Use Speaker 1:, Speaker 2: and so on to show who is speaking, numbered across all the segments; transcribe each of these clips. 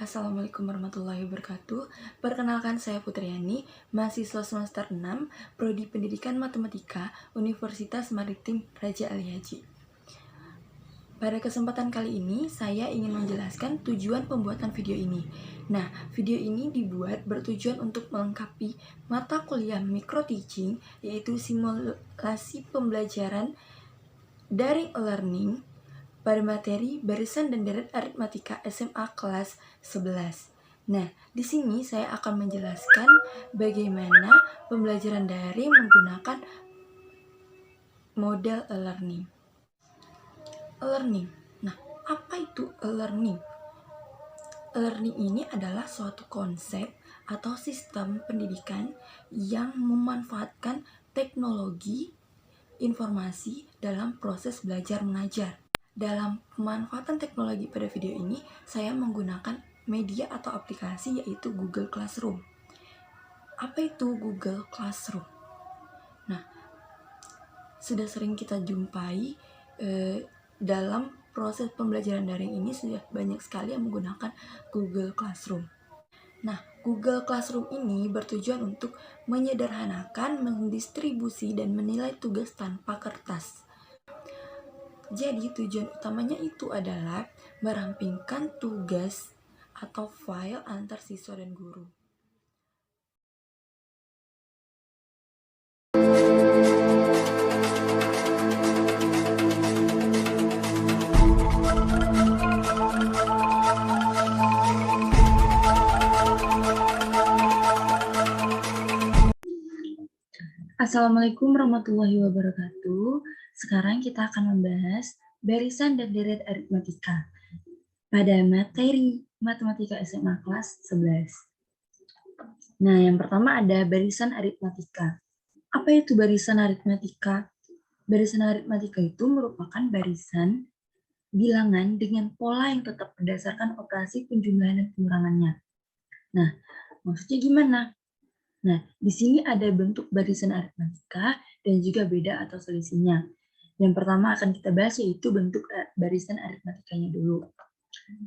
Speaker 1: Assalamualaikum warahmatullahi wabarakatuh. Perkenalkan, saya Putriani, mahasiswa semester 6, Prodi Pendidikan Matematika, Universitas Maritim Raja Ali Haji. Pada kesempatan kali ini, saya ingin menjelaskan tujuan pembuatan video ini. Nah, video ini dibuat bertujuan untuk melengkapi mata kuliah micro teaching, yaitu simulasi pembelajaran daring learning pada materi barisan dan deret aritmatika SMA kelas 11. Nah, di sini saya akan menjelaskan bagaimana pembelajaran daring menggunakan model e-learning. E-learning. Nah, apa itu e-learning? E-learning ini adalah suatu konsep atau sistem pendidikan yang memanfaatkan teknologi informasi dalam proses belajar mengajar. Dalam pemanfaatan teknologi pada video ini, saya menggunakan media atau aplikasi yaitu Google Classroom. Apa itu Google Classroom? Nah, sudah sering kita jumpai dalam proses pembelajaran daring ini sudah banyak sekali yang menggunakan Google Classroom. Nah, Google Classroom ini bertujuan untuk menyederhanakan, mendistribusi, dan menilai tugas tanpa kertas. Jadi tujuan utamanya itu adalah merampingkan tugas atau file antar siswa dan guru. Assalamualaikum warahmatullahi wabarakatuh. Sekarang kita akan membahas barisan dan deret aritmatika pada materi matematika SMA kelas 11. Nah, yang pertama ada barisan aritmatika. Apa itu barisan aritmatika? Barisan aritmatika itu merupakan barisan bilangan dengan pola yang tetap berdasarkan operasi penjumlahan dan pengurangannya. Nah, maksudnya gimana? Nah, di sini ada bentuk barisan aritmatika dan juga beda atau selisihnya. Yang pertama akan kita bahas yaitu bentuk barisan aritmatikanya dulu.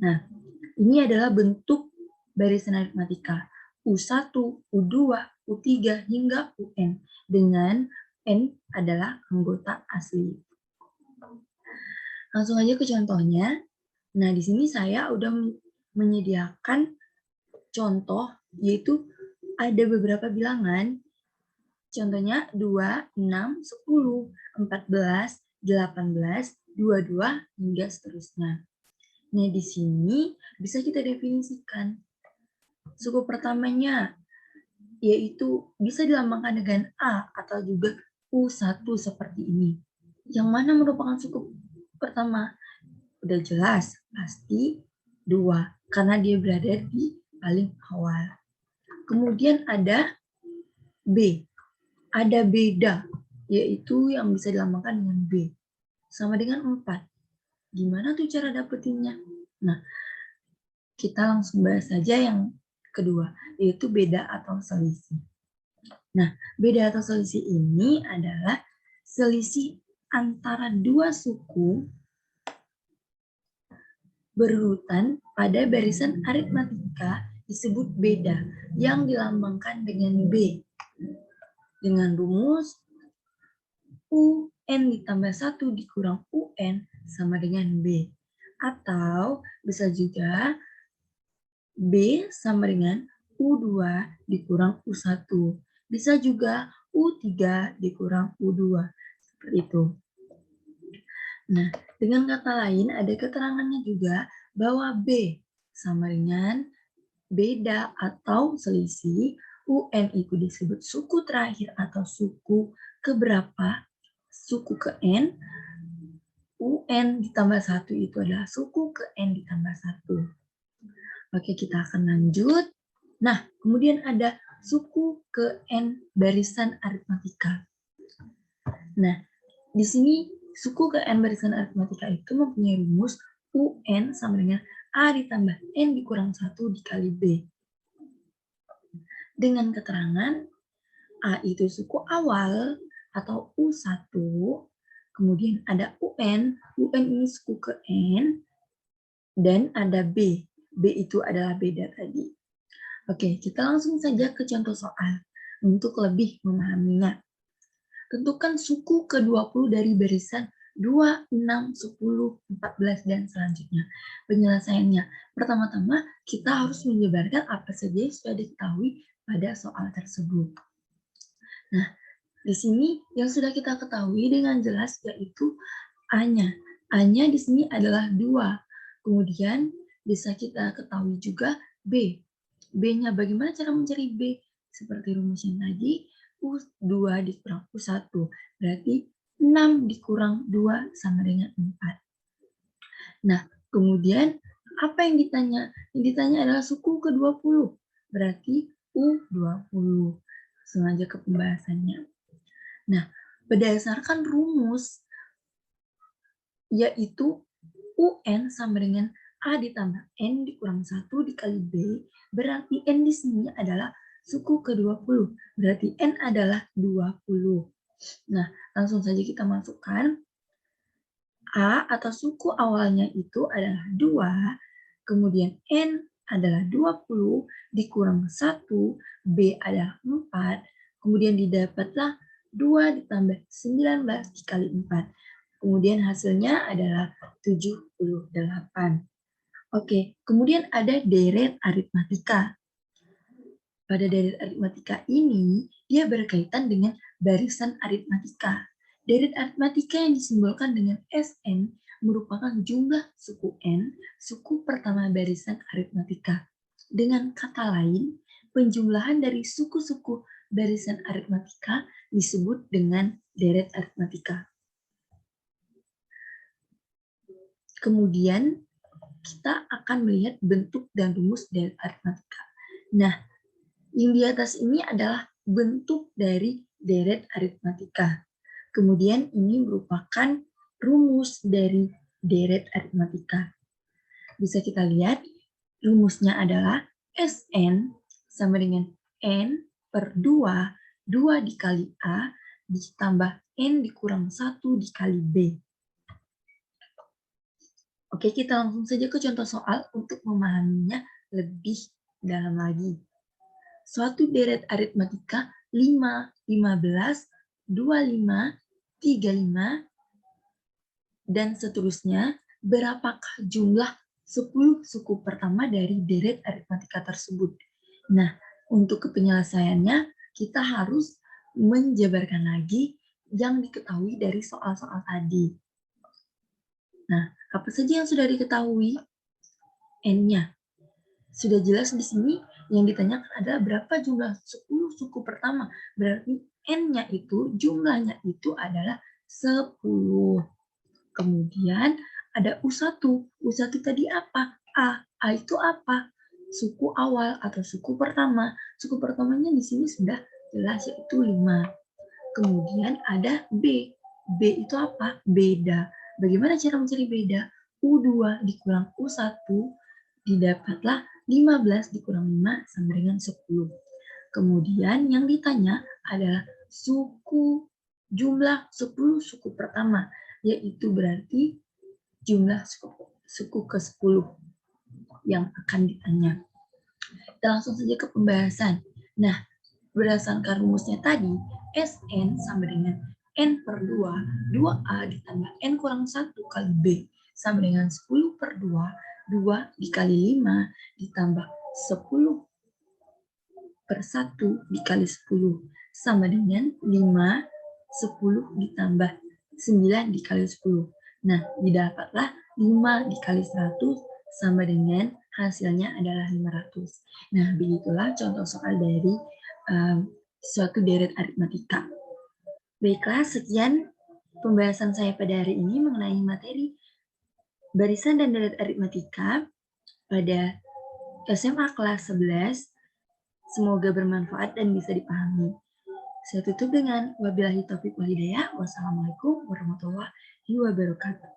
Speaker 1: Nah, ini adalah bentuk barisan aritmatika U1, U2, U3 hingga UN dengan N adalah anggota asli. Langsung aja ke contohnya. Nah, di sini saya udah menyediakan contoh yaitu ada beberapa bilangan, contohnya 2, 6, 10, 14, 18, 22, hingga seterusnya. Nah, di sini bisa kita definisikan. Suku pertamanya, yaitu bisa dilambangkan dengan A atau juga U1 seperti ini. Yang mana merupakan suku pertama? Udah jelas, pasti 2, karena dia berada di paling awal. Kemudian ada B, ada beda, yaitu yang bisa dilambangkan dengan B, sama dengan 4. Gimana tuh cara dapetinnya? Nah, kita langsung bahas saja yang kedua, yaitu beda atau selisih. Nah, beda atau selisih ini adalah selisih antara dua suku berurutan pada barisan aritmatika disebut beda yang dilambangkan dengan B. Dengan rumus UN ditambah 1 dikurang UN sama dengan B. Atau bisa juga B sama dengan U2 dikurang U1. Bisa juga U3 dikurang U2. Seperti itu. Nah, dengan kata lain ada keterangannya juga bahwa B sama dengan beda atau selisih. UN itu disebut suku terakhir atau suku keberapa, suku ke N. UN ditambah 1 itu adalah suku ke N ditambah 1. Oke, kita akan lanjut. Nah, kemudian ada suku ke N barisan aritmatika. Nah, di sini suku ke N barisan aritmatika itu mempunyai rumus UN sama dengan A ditambah N dikurang 1 dikali B. Dengan keterangan A itu suku awal atau U1, kemudian ada UN, UN ini suku ke N, dan ada B. B itu adalah beda tadi. Oke, kita langsung saja ke contoh soal untuk lebih memahaminya. Tentukan suku ke-20 dari barisan 2, 6, 10, 14, dan selanjutnya. Penyelesaiannya, pertama-tama kita harus menyebarkan apa saja yang sudah diketahui pada soal tersebut. Nah, di sini yang sudah kita ketahui dengan jelas yaitu A-nya. A-nya di sini adalah 2. Kemudian bisa kita ketahui juga B. B-nya bagaimana cara mencari B? Seperti rumus yang tadi, U2 dikurang U1. Berarti 6 dikurang 2 sama dengan 4. Nah, kemudian apa yang ditanya? Yang ditanya adalah suku ke-20. Berarti U20. Sengaja ke pembahasannya. Nah, berdasarkan rumus yaitu UN sama dengan A ditambah N dikurang 1 dikali B, berarti N di sini adalah suku ke-20, berarti N adalah 20. Nah, langsung saja kita masukkan. A atau suku awalnya itu adalah 2, kemudian N adalah 20, dikurang 1, B adalah 4, kemudian didapatlah 2 ditambah 19 dikali 4. Kemudian hasilnya adalah 78. Oke, kemudian ada deret aritmatika. Pada deret aritmatika ini, dia berkaitan dengan barisan aritmatika. Deret aritmatika yang disimbolkan dengan SN merupakan jumlah suku N, suku pertama barisan aritmatika. Dengan kata lain, penjumlahan dari suku-suku barisan aritmatika disebut dengan deret aritmatika. Kemudian kita akan melihat bentuk dan rumus deret aritmatika. Nah, yang di atas ini adalah bentuk dari deret aritmatika. Kemudian ini merupakan rumus dari deret aritmatika. Bisa kita lihat rumusnya adalah Sn sama dengan N per 2, 2 dikali A ditambah N dikurang 1 dikali B. Oke, kita langsung saja ke contoh soal untuk memahaminya lebih dalam lagi. Suatu deret aritmatika 5, 15, 25, 35, dan seterusnya, berapakah jumlah 10 suku pertama dari deret aritmatika tersebut? Nah, untuk penyelesaiannya, kita harus menjabarkan lagi yang diketahui dari soal-soal tadi. Nah, apa saja yang sudah diketahui? N-nya. Sudah jelas di sini yang ditanyakan adalah berapa jumlah 10 suku pertama. Berarti N-nya itu, jumlahnya itu adalah 10. Kemudian ada U1. U1 tadi apa? A. A itu apa? Suku awal atau suku pertama. Suku pertamanya di sini sudah jelas yaitu 5. Kemudian ada B. B itu apa? Beda. Bagaimana cara mencari beda? U2 dikurang U1 didapatlah 15 dikurang 5 sama dengan 10. Kemudian yang ditanya adalah jumlah 10 suku pertama, yaitu berarti jumlah suku ke-10 yang akan ditanya. Kita langsung saja ke pembahasan. Nah, berdasarkan rumusnya tadi, Sn sama dengan N per 2, 2A ditambah N kurang 1 kali B sama dengan 10 per 2, 2 dikali 5 ditambah 10 per 1 dikali 10 sama dengan 5, 10 ditambah 9 dikali 10. Nah, didapatlah 5 dikali 100 sama dengan hasilnya adalah 500. Nah, begitulah contoh soal dari suatu deret aritmatika. Baiklah, sekian pembahasan saya pada hari ini mengenai materi barisan dan deret aritmatika pada SMA kelas 11. Semoga bermanfaat dan bisa dipahami. Saya tutup dengan wabillahi taufiq wal hidayah. Wassalamualaikum warahmatullahi wabarakatuh.